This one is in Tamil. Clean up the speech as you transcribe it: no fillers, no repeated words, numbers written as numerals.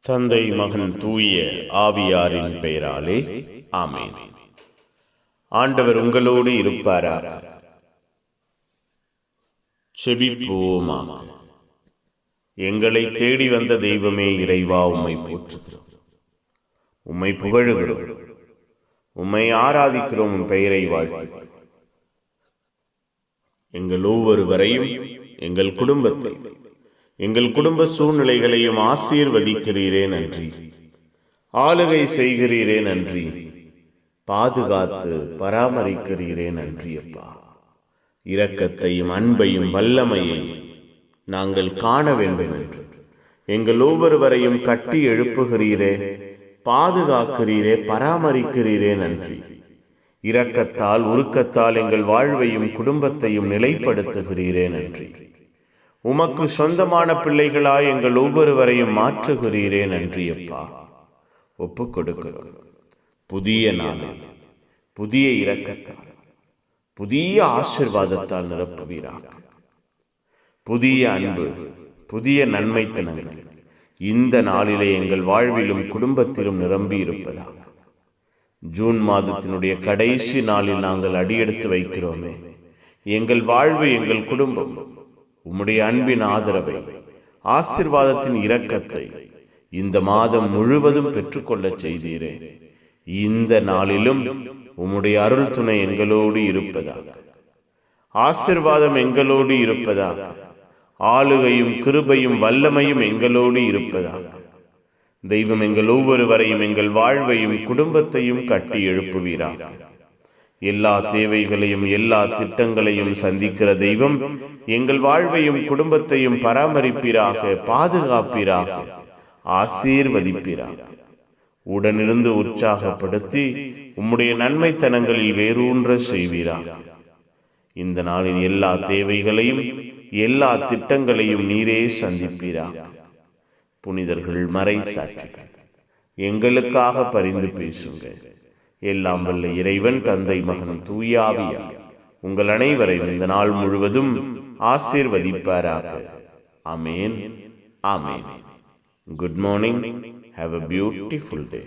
தந்தை மகன் தூய ஆவியாரின் பெயராலே ஆமென். ஆண்டவர் உங்களோடு இருப்பாராக. செபிப்போமாக. எங்களை தேடி வந்த தெய்வமே இறைவா, உம்மை போற்றுகிறோம், உம்மை புகழுகிறோம், உம்மை ஆராதிக்கிறோம், உம் பெயரை வாழ்த்துகிறோம். எங்கள் ஒவ்வொருவரையும், எங்கள் குடும்பத்தை, எங்கள் குடும்ப சூழ்நிலைகளையும் ஆசீர்வதிக்கிறீரே நன்றி. ஆளுகை செய்கிறீரே நன்றி. பாதுகாத்து பராமரிக்கிறீரே நன்றி அப்பா. இரக்கத்தையும் அன்பையும் வல்லமையை நாங்கள் காண வேண்டும் என்று எங்கள் ஒவ்வொருவரையும் கட்டி எழுப்புகிறீரே, பாதுகாக்கிறீரே, பராமரிக்கிறீரே நன்றி. இரக்கத்தால் உருக்கத்தால் எங்கள் வாழ்வையும் குடும்பத்தையும் நிலைப்படுத்துகிறீரே நன்றி. உமக்கு சொந்தமான பிள்ளைகளாய் எங்கள் ஒவ்வொருவரையும் மாற்றுகிறீரே நன்றி அப்பா. ஒப்புக் கொடுக்கிறோம். புதிய நாளை புதிய இரக்கத்தால், புதிய ஆசீர்வாதத்தால் நிரப்புவீராக. புதிய அன்பு, புதிய நன்மைத்தனங்கள் இந்த நாளிலே எங்கள் வாழ்விலும் குடும்பத்திலும் நிரம்பி இருப்பதாக. ஜூன் மாதத்தினுடைய கடைசி நாளில் நாங்கள் அடியெடுத்து வைக்கிறோமே, எங்கள் வாழ்வு, எங்கள் குடும்பம் உம்முடைய அன்பின் ஆதரவை, ஆசீர்வாதத்தின் இரக்கத்தை இந்த மாதம் முழுவதும் பெற்றுக்கொள்ள செய்தீரே. இந்த நாளிலும் உம்முடைய அருள் துணை எங்களோடு இருப்பதாக, ஆசீர்வாதம் எங்களோடு இருப்பதாக, ஆளுகையும் கிருபையும் வல்லமையும் எங்களோடு இருப்பதாக. தெய்வம் எங்கள் ஒவ்வொருவரையும், எங்கள் வாழ்வையும் குடும்பத்தையும் கட்டி எழுப்புவீராக. எல்லா தேவைகளையும் எல்லா திட்டங்களையும் சந்திக்கிற தெய்வம் எங்கள் வாழ்வையும் குடும்பத்தையும் பராமரிப்பீராக, பாதுகாப்பீராக, ஆசீர்வதிப்பீராக. உடனிருந்து உற்சாகப்படுத்தி உம்முடைய நன்மைத்தனங்களில் வேரூன்ற செய்வீராக. இந்த நாளின் எல்லா தேவைகளையும் எல்லா திட்டங்களையும் நீரே சந்திப்பீராக. புனிதர்கள், மறை சாட்சிகள் எங்களுக்காக பரிந்து பேசுங்க. எல்லாம் வல்ல இறைவன் தந்தை மகன் தூய ஆவியார் உங்கள் அனைவரையும் இந்த நாள் முழுவதும் ஆசீர்வதிப்பாராக. ஆமென், ஆமென். Good morning. Have a beautiful day.